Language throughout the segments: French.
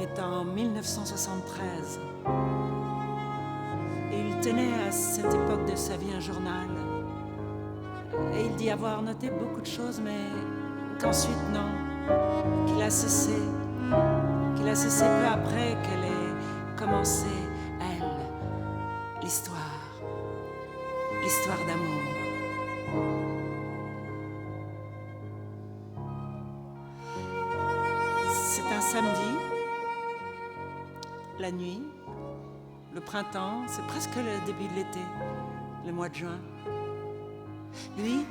est en 1973. Et il tenait à cette époque de sa vie un journal. Et il dit avoir noté beaucoup de choses, mais qu'ensuite non, qu'il a cessé peu après qu'elle ait commencé, elle, l'histoire d'amour. C'est un samedi, la nuit, le printemps, c'est presque le début de l'été, le mois de juin. Lui,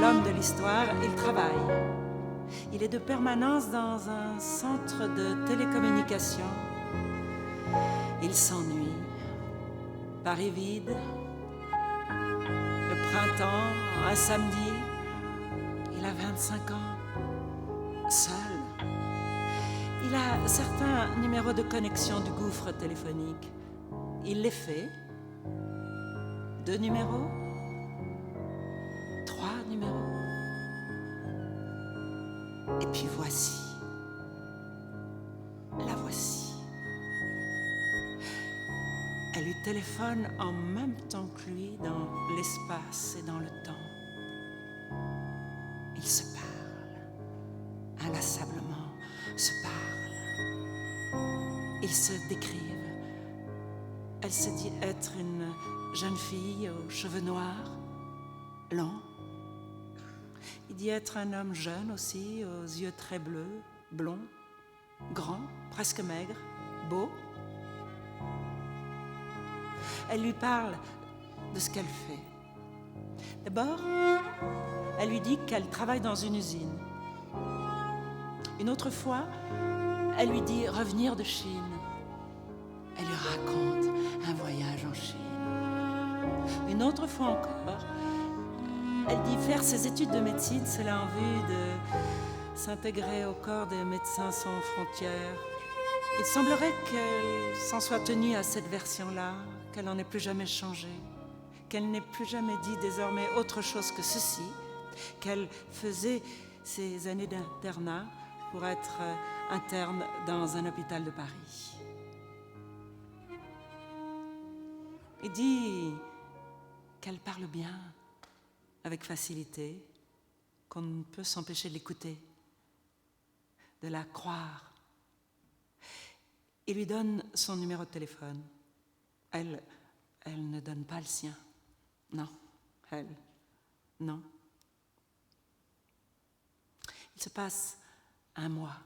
l'homme de l'histoire, il travaille. Il est de permanence dans un centre de télécommunication. Il s'ennuie. Paris vide. Le printemps, un samedi. Il a 25 ans. Seul. Il a certains numéros de connexion du gouffre téléphonique. Il les fait. 2 numéros. 3 numéros. Et puis voici. La voici. Elle lui téléphone en même temps que lui dans l'espace et dans le temps. Ils se parlent. Inlassablement se parlent. Ils se décrivent. Elle se dit être une jeune fille aux cheveux noirs, longs. Il dit être un homme jeune aussi, aux yeux très bleus, blonds, grand, presque maigre, beau. Elle lui parle de ce qu'elle fait. D'abord, elle lui dit qu'elle travaille dans une usine. Une autre fois, elle lui dit revenir de Chine. Elle lui raconte un voyage en Chine. Une autre fois encore, elle dit faire ses études de médecine, cela en vue de s'intégrer au corps des Médecins sans frontières. Il semblerait qu'elle s'en soit tenue à cette version-là, qu'elle n'en ait plus jamais changé, qu'elle n'ait plus jamais dit désormais autre chose que ceci, qu'elle faisait ses années d'internat pour être interne dans un hôpital de Paris. Il dit qu'elle parle bien, avec facilité, qu'on ne peut s'empêcher de l'écouter, de la croire. Il lui donne son numéro de téléphone. Elle ne donne pas le sien. Non, non. Il se passe un mois.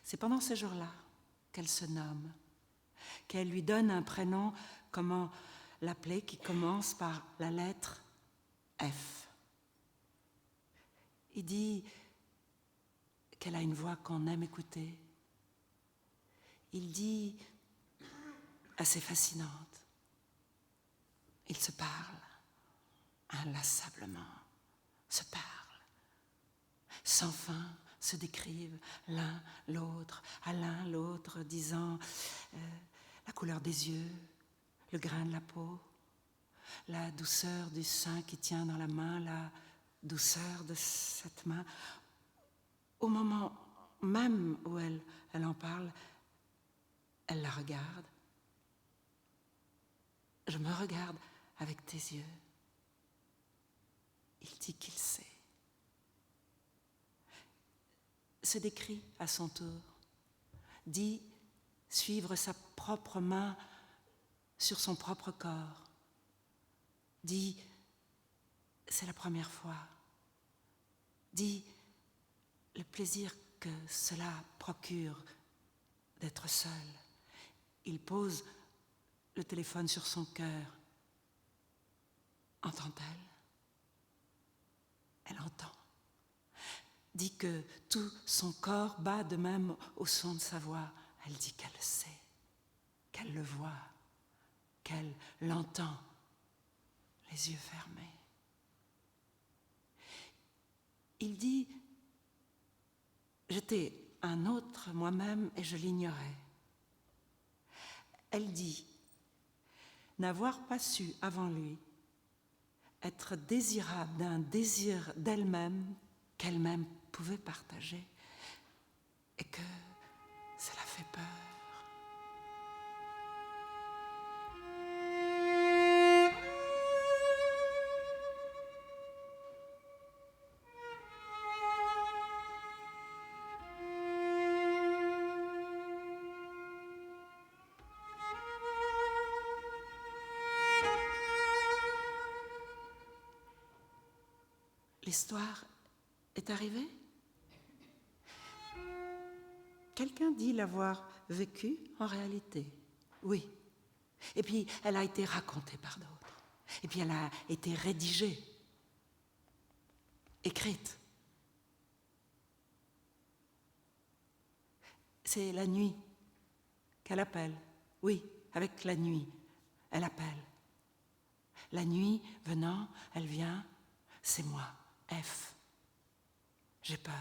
C'est pendant ces jours-là qu'elle se nomme, qu'elle lui donne un prénom, comment l'appeler, qui commence par la lettre F. Il dit qu'elle a une voix qu'on aime écouter. Il dit assez fascinante. Ils se parlent inlassablement, se parlent, sans fin, se décrivent l'un l'autre, à l'un l'autre, disant la couleur des yeux, le grain de la peau, la douceur du sein qui tient dans la main, la douceur de cette main. Au moment même où elle en parle, elle la regarde. Je me regarde avec tes yeux. Il dit qu'il sait. Se décrit à son tour. Dit suivre sa propre main sur son propre corps. Dit c'est la première fois. Dit le plaisir que cela procure d'être seul. Il pose le téléphone sur son cœur. Entend-elle? Elle entend. Dit que tout son corps bat de même au son de sa voix. Elle dit qu'elle le sait, qu'elle le voit, qu'elle l'entend, les yeux fermés. Il dit « J'étais un autre moi-même et je l'ignorais. » Elle dit n'avoir pas su avant lui être désirable d'un désir d'elle-même qu'elle-même pouvait partager et que histoire est arrivée? Quelqu'un dit l'avoir vécue en réalité. Oui. Et puis, elle a été racontée par d'autres. Et puis, elle a été rédigée, écrite. C'est la nuit qu'elle appelle. Oui, avec la nuit, elle appelle. La nuit venant, elle vient, c'est moi, F. J'ai peur.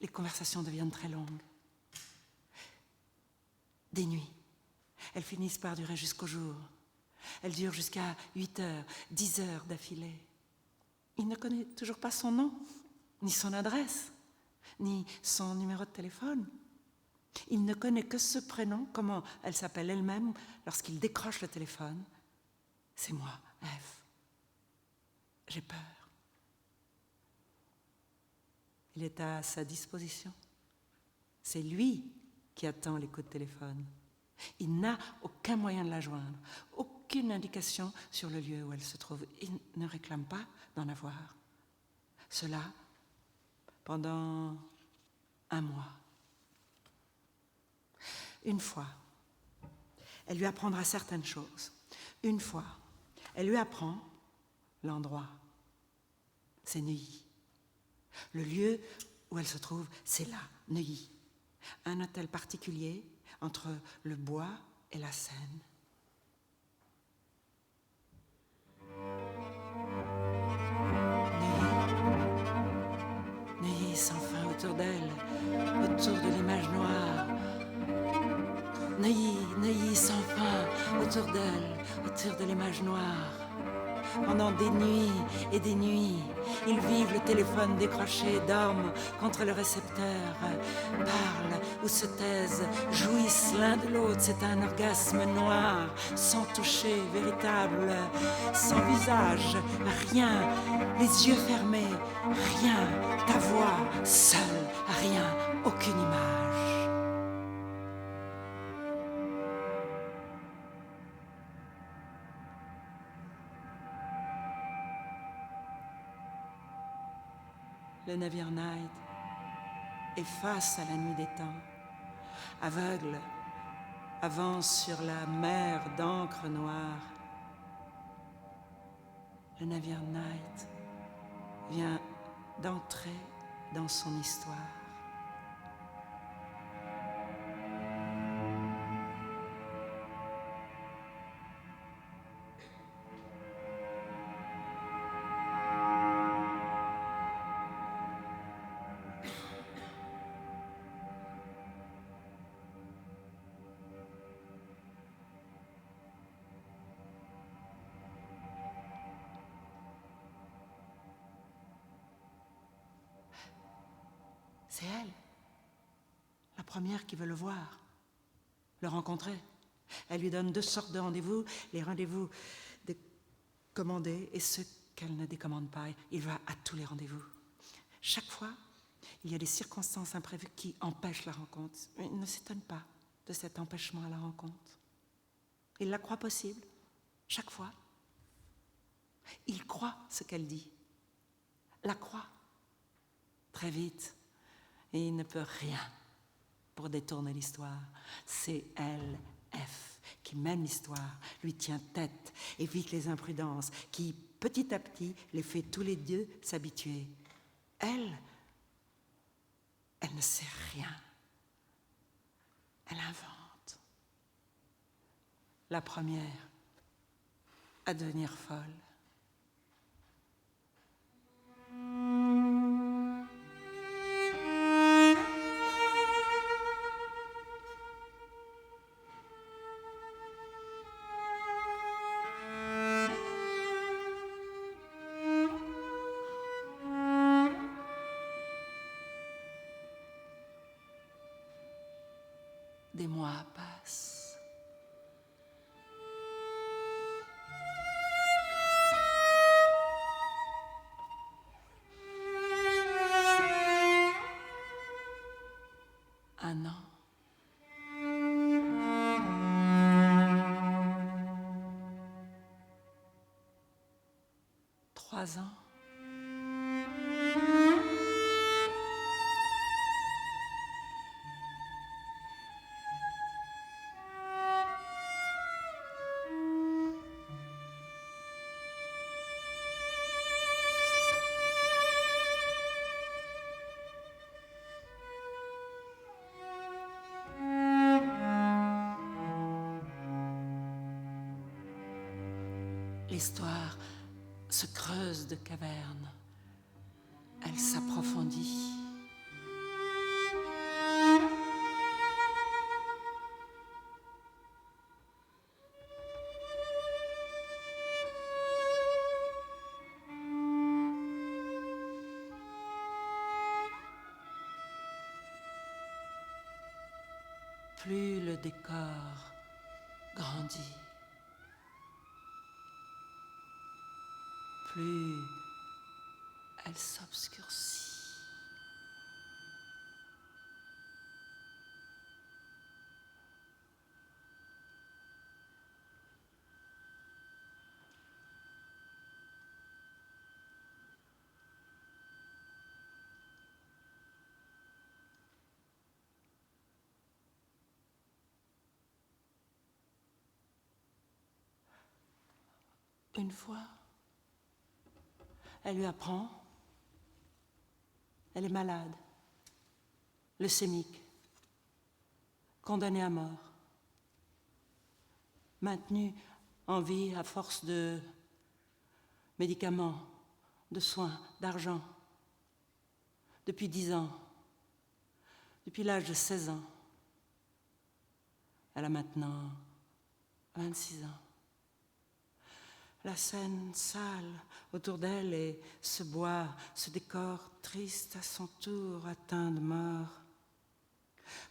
Les conversations deviennent très longues. Des nuits. Elles finissent par durer jusqu'au jour. Elles durent jusqu'à 8 heures, 10 heures d'affilée. Il ne connaît toujours pas son nom, ni son adresse, ni son numéro de téléphone. Il ne connaît que ce prénom, comment elle s'appelle elle-même lorsqu'il décroche le téléphone. C'est moi, F. J'ai peur. Il est à sa disposition. C'est lui qui attend les coups de téléphone. Il n'a aucun moyen de la joindre, aucune indication sur le lieu où elle se trouve. Il ne réclame pas d'en avoir. Cela pendant 1 mois. Une fois, elle lui apprendra certaines choses. Une fois, elle lui apprend l'endroit. C'est Neuilly. Le lieu où elle se trouve, c'est là, Neuilly. Un hôtel particulier entre le bois et la Seine. Neuilly sans fin autour d'elle, autour de l'image noire. Neuilly sans fin autour d'elle, autour de l'image noire. Pendant des nuits et des nuits, ils vivent le téléphone décroché, dorment contre le récepteur, parlent ou se taisent, jouissent l'un de l'autre. C'est un orgasme noir, sans toucher, véritable, sans visage, rien, les yeux fermés, rien, ta voix, seule, rien, aucune image. Le navire Night est face à la nuit des temps. Aveugle, avance sur la mer d'encre noire. Le navire Night vient d'entrer dans son histoire. C'est elle, la première qui veut le voir, le rencontrer. Elle lui donne 2 sortes de rendez-vous, les rendez-vous commandés et ceux qu'elle ne décommande pas. Il va à tous les rendez-vous. Chaque fois, il y a des circonstances imprévues qui empêchent la rencontre. Mais il ne s'étonne pas de cet empêchement à la rencontre. Il la croit possible, chaque fois. Il croit ce qu'elle dit, la croit. Très vite, et il ne peut rien pour détourner l'histoire. C'est elle, F, qui mène l'histoire, lui tient tête, évite les imprudences, qui, petit à petit, les fait tous les deux s'habituer. Elle ne sait rien. Elle invente. La première à devenir folle. Des mois passent. Un an. 3 ans. L'histoire se creuse de cavernes. Elle s'approfondit. Plus le décor grandit, plus elle s'obscurcit. Une fois, elle lui apprend, elle est malade, leucémique, condamnée à mort, maintenue en vie à force de médicaments, de soins, d'argent, depuis 10 ans, depuis l'âge de 16 ans. Elle a maintenant 26 ans. La scène sale autour d'elle et ce bois, ce décor triste à son tour atteint de mort.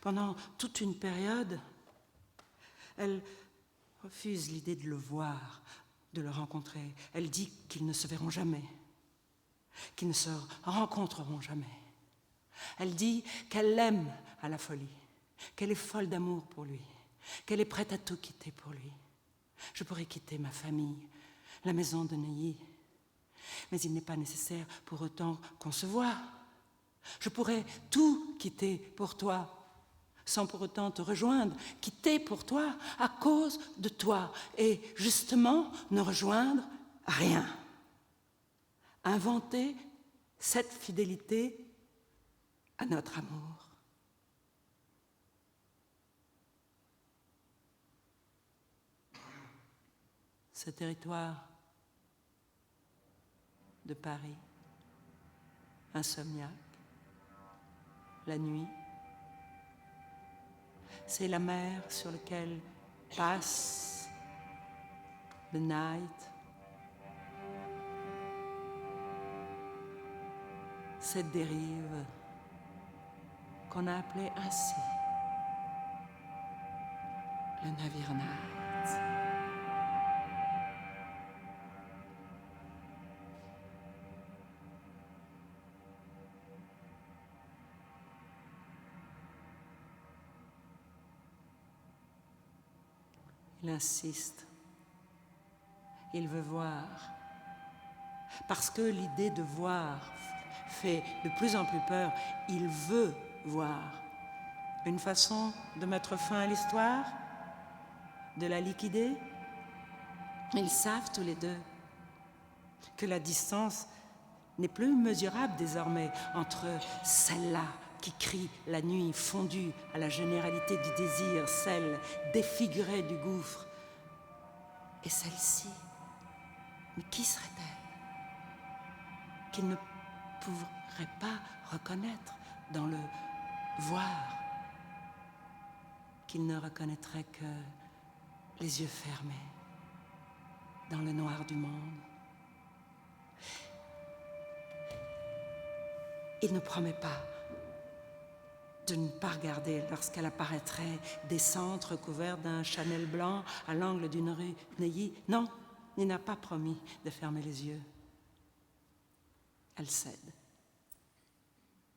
Pendant toute une période, elle refuse l'idée de le voir, de le rencontrer. Elle dit qu'ils ne se verront jamais, qu'ils ne se rencontreront jamais. Elle dit qu'elle l'aime à la folie, qu'elle est folle d'amour pour lui, qu'elle est prête à tout quitter pour lui. Je pourrais quitter ma famille, la maison de Neuilly. Mais il n'est pas nécessaire pour autant qu'on se voie. Je pourrais tout quitter pour toi, sans pour autant te rejoindre, quitter pour toi, à cause de toi, et justement ne rejoindre rien. Inventer cette fidélité à notre amour. Ce territoire de Paris, insomniaque, la nuit, c'est la mer sur laquelle passe the night, cette dérive qu'on a appelée ainsi le navire night. Il insiste, il veut voir, parce que l'idée de voir fait de plus en plus peur, il veut voir. Une façon de mettre fin à l'histoire, de la liquider. Ils savent tous les deux que la distance n'est plus mesurable désormais entre celle-là qui crie la nuit fondue à la généralité du désir, celle défigurée du gouffre, et celle-ci. Mais qui serait-elle qu'il ne pourrait pas reconnaître dans le voir, qu'il ne reconnaîtrait que les yeux fermés dans le noir du monde? Il ne promet pas de ne pas regarder lorsqu'elle apparaîtrait descendre recouverte d'un Chanel blanc à l'angle d'une rue Neuilly. Non, il n'a pas promis de fermer les yeux. Elle cède.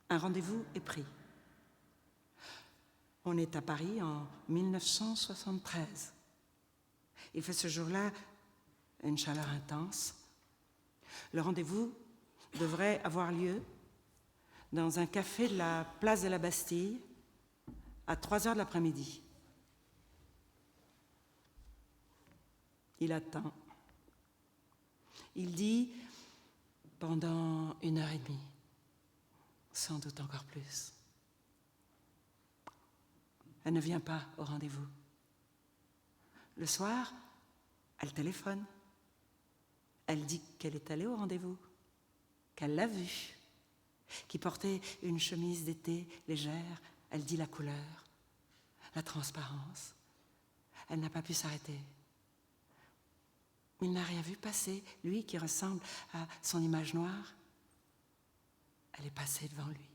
Un rendez-vous est pris. On est à Paris en 1973. Il fait ce jour-là une chaleur intense. Le rendez-vous devrait avoir lieu dans un café de la place de la Bastille à 3 heures de l'après-midi. Il attend. Il dit pendant 1h30, sans doute encore plus. Elle ne vient pas au rendez-vous. Le soir, elle téléphone. Elle dit qu'elle est allée au rendez-vous, qu'elle l'a vu, qui portait une chemise d'été légère. Elle dit la couleur, la transparence. Elle n'a pas pu s'arrêter. Il n'a rien vu passer, lui qui ressemble à son image noire. Elle est passée devant lui.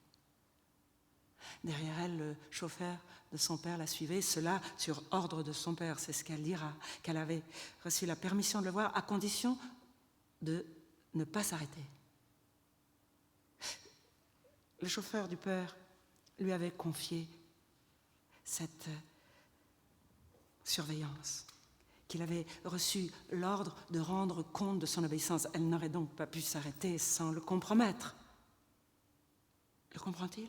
Derrière elle, le chauffeur de son père la suivait, cela sur ordre de son père, c'est ce qu'elle dira, qu'elle avait reçu la permission de le voir à condition de ne pas s'arrêter. Le chauffeur du père lui avait confié cette surveillance, qu'il avait reçu l'ordre de rendre compte de son obéissance. Elle n'aurait donc pas pu s'arrêter sans le compromettre. Le comprend-il ?